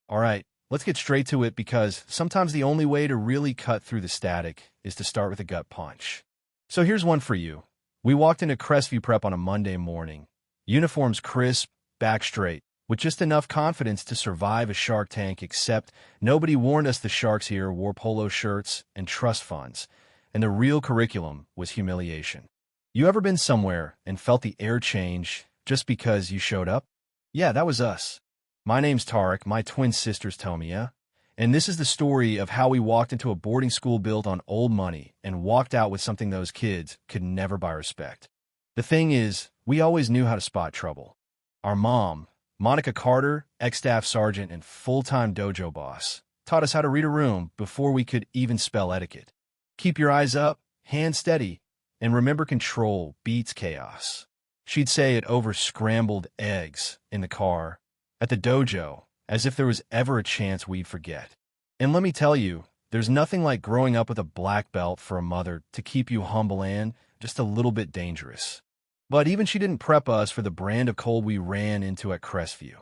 All right, let's get straight to it because sometimes the only way to really cut through the static is to start with a gut punch. So here's one for you. We walked into Crestview Prep on a Monday morning. Uniforms crisp, back straight, with just enough confidence to survive a Shark Tank, except nobody warned us the Sharks here wore polo shirts and trust funds, and the real curriculum was humiliation. You ever been somewhere and felt the air change just because you showed up? Yeah, that was us. My name's Tarek, my twin sister's Tomia, and this is the story of how we walked into a boarding school built on old money and walked out with something those kids could never buy respect. The thing is, we always knew how to spot trouble. Our mom, Monica Carter, ex-staff sergeant and full-time dojo boss, taught us how to read a room before we could even spell etiquette. Keep your eyes up, hands steady, and remember control beats chaos. She'd say it over scrambled eggs in the car, at the dojo, as if there was ever a chance we'd forget. And let me tell you, there's nothing like growing up with a black belt for a mother to keep you humble and just a little bit dangerous. But even she didn't prep us for the brand of cold we ran into at Crestview.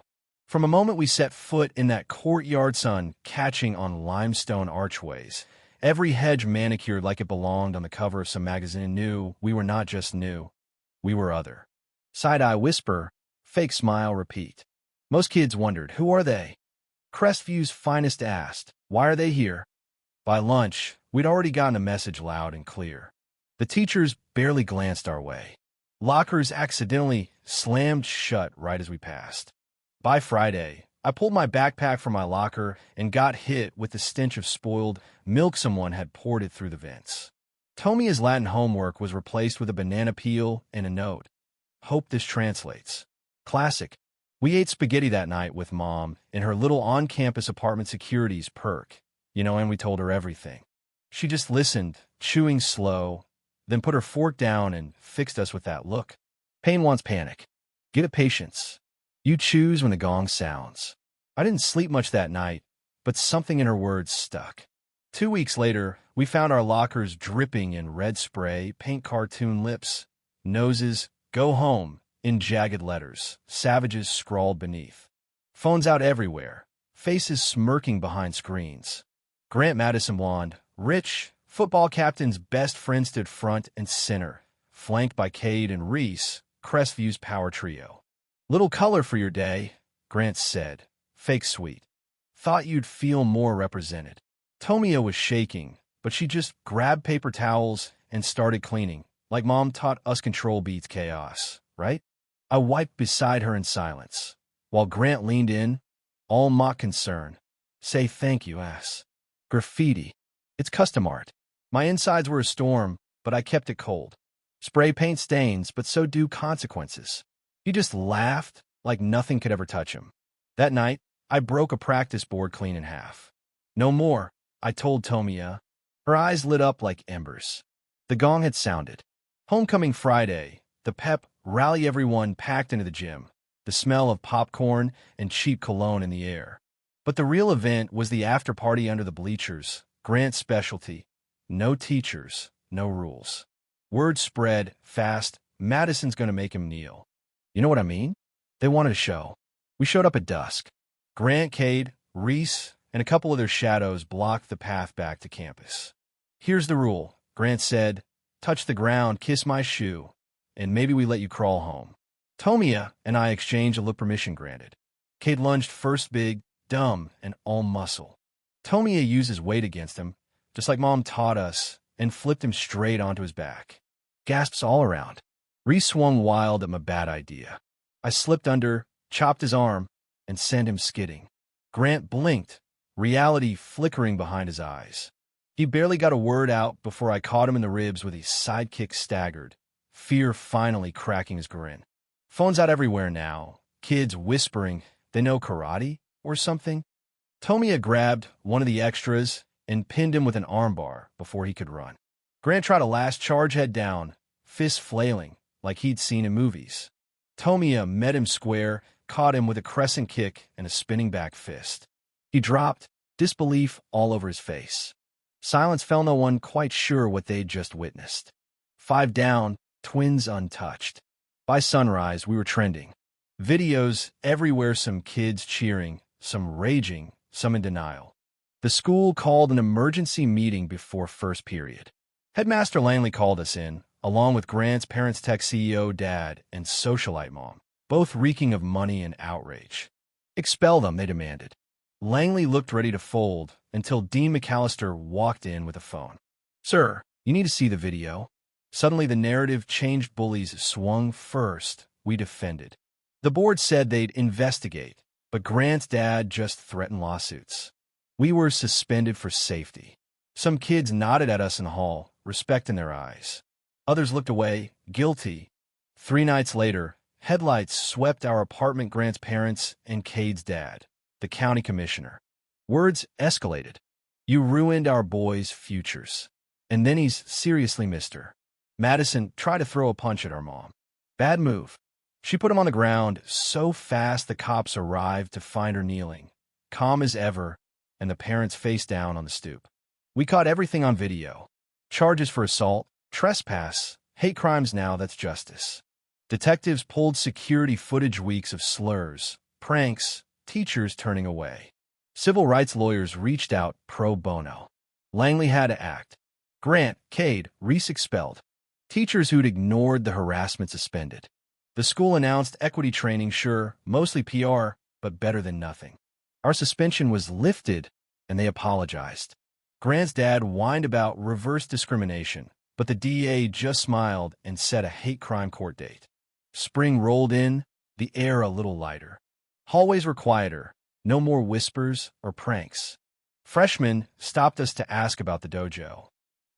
From a moment we set foot in that courtyard sun catching on limestone archways, every hedge manicured like it belonged on the cover of some magazine, knew we were not just new, we were other. Side-eye whisper, fake smile repeat. Most kids wondered, who are they? Crestview's finest asked, why are they here? By lunch, we'd already gotten a message loud and clear. The teachers barely glanced our way. Lockers accidentally slammed shut right as we passed. By Friday, I pulled my backpack from my locker and got hit with the stench of spoiled milk someone had poured it through the vents. Tomia's Latin homework was replaced with a banana peel and a note. Hope this translates. Classic. We ate spaghetti that night with Mom in her little on-campus apartment securities perk, and we told her everything. She just listened, chewing slow, then put her fork down and fixed us with that look. Pain wants panic. Give it patience. You choose when the gong sounds. I didn't sleep much that night, but something in her words stuck. 2 weeks later, we found our lockers dripping in red spray, paint cartoon lips, noses, go home, in jagged letters, savages scrawled beneath. Phones out everywhere, faces smirking behind screens. Grant Madison Wand, rich, football captain's best friend, stood front and center, flanked by Cade and Reese, Crestview's power trio. Little color for your day, Grant said, fake sweet. Thought you'd feel more represented. Tomia was shaking, but she just grabbed paper towels and started cleaning, like Mom taught us control beats chaos, right? I wiped beside her in silence, while Grant leaned in, all mock concern. Say thank you, ass. Graffiti. It's custom art. My insides were a storm, but I kept it cold. Spray paint stains, but so do consequences. He just laughed like nothing could ever touch him. That night, I broke a practice board clean in half. No more, I told Tomia. Her eyes lit up like embers. The gong had sounded. Homecoming Friday, the pep rally everyone packed into the gym, the smell of popcorn and cheap cologne in the air. But the real event was the after-party under the bleachers, Grant's specialty. No teachers, no rules. Word spread fast, Madison's gonna make him kneel. You know what I mean? They wanted a show. We showed up at dusk. Grant, Cade, Reese, and a couple of their shadows blocked the path back to campus. Here's the rule, Grant said. Touch the ground, kiss my shoe, and maybe we let you crawl home. Tomia and I exchanged a look, permission granted. Cade lunged first, big, dumb, and all muscle. Tomia used his weight against him, just like Mom taught us, and flipped him straight onto his back. Gasps all around. Reese swung wild at my bad idea. I slipped under, chopped his arm, and sent him skidding. Grant blinked, reality flickering behind his eyes. He barely got a word out before I caught him in the ribs with a sidekick staggered, fear finally cracking his grin. Phones out everywhere now, kids whispering they know karate or something. Tomia grabbed one of the extras and pinned him with an armbar before he could run. Grant tried a last charge head down, fists flailing like he'd seen in movies. Tomia met him square, caught him with a crescent kick and a spinning back fist. He dropped, disbelief all over his face. Silence fell, no one quite sure what they'd just witnessed. 5 down, twins untouched. By sunrise, we were trending. Videos everywhere, some kids cheering, some raging, some in denial. The school called an emergency meeting before first period. Headmaster Langley called us in, along with Grant's parents' tech CEO dad and socialite mom, both reeking of money and outrage. Expel them, they demanded. Langley looked ready to fold until Dean McAllister walked in with a phone. Sir, you need to see the video. Suddenly the narrative changed. Bullies swung first. We defended. The board said they'd investigate, but Grant's dad just threatened lawsuits. We were suspended for safety. Some kids nodded at us in the hall, respect in their eyes. Others looked away, guilty. 3 nights later, headlights swept our apartment. Grant's parents and Cade's dad, the county commissioner. Words escalated. You ruined our boys' futures. And then he's seriously missed her. Madison tried to throw a punch at our mom. Bad move. She put him on the ground so fast the cops arrived to find her kneeling, calm as ever, and the parents face down on the stoop. We caught everything on video. Charges for assault, trespass, hate crimes. Now that's justice. Detectives pulled security footage, weeks of slurs, pranks, teachers turning away. Civil rights lawyers reached out pro bono. Langley had to act. Grant, Cade, Reese expelled. Teachers who'd ignored the harassment suspended. The school announced equity training, sure, mostly PR, but better than nothing. Our suspension was lifted, and they apologized. Grant's dad whined about reverse discrimination, but the DA just smiled and set a hate crime court date. Spring rolled in, the air a little lighter. Hallways were quieter, no more whispers or pranks. Freshmen stopped us to ask about the dojo.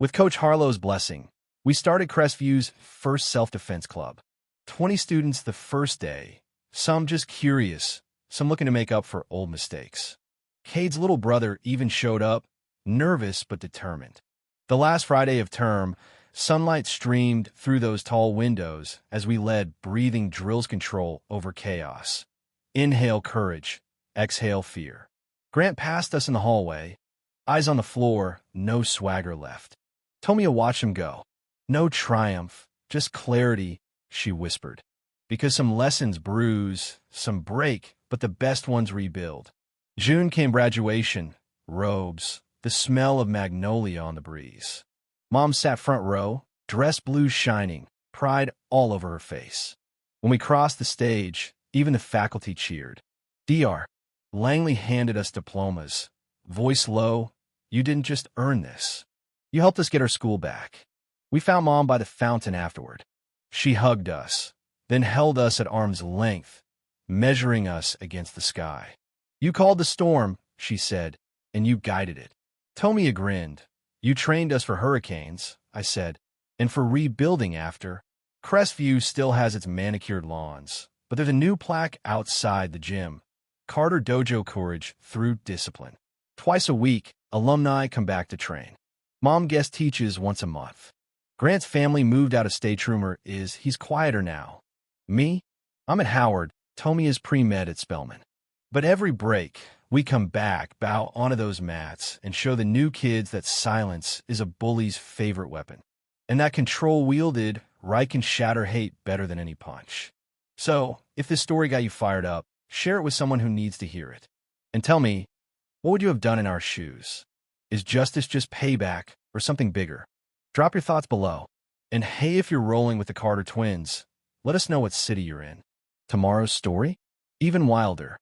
With Coach Harlow's blessing, we started Crestview's first self-defense club. 20 students the first day, some just curious, some looking to make up for old mistakes. Cade's little brother even showed up, nervous but determined. The last Friday of term, sunlight streamed through those tall windows as we led breathing drills, control over chaos. Inhale courage, exhale fear. Grant passed us in the hallway, eyes on the floor, no swagger left. Tomia watched him go. No triumph, just clarity, she whispered. Because some lessons bruise, some break, but the best ones rebuild. June came, graduation, robes, the smell of magnolia on the breeze. Mom sat front row, dress blue shining, pride all over her face. When we crossed the stage, even the faculty cheered. Dr. Langley handed us diplomas. Voice low, you didn't just earn this. You helped us get our school back. We found Mom by the fountain afterward. She hugged us, then held us at arm's length, measuring us against the sky. You called the storm, she said, and you guided it. Tomia grinned. You trained us for hurricanes, I said, and for rebuilding after. Crestview still has its manicured lawns, but there's a new plaque outside the gym. Carter Dojo, courage through discipline. Twice a week, alumni come back to train. Mom guest teaches once a month. Grant's family moved out of state. Rumor is he's quieter now. Me? I'm at Howard. Tomia's pre-med at Spelman. But every break, we come back, bow onto those mats, and show the new kids that silence is a bully's favorite weapon. And that control wielded, right, can shatter hate better than any punch. So, if this story got you fired up, share it with someone who needs to hear it. And tell me, what would you have done in our shoes? Is justice just payback or something bigger? Drop your thoughts below. And hey, if you're rolling with the Carter twins, let us know what city you're in. Tomorrow's story? Even wilder.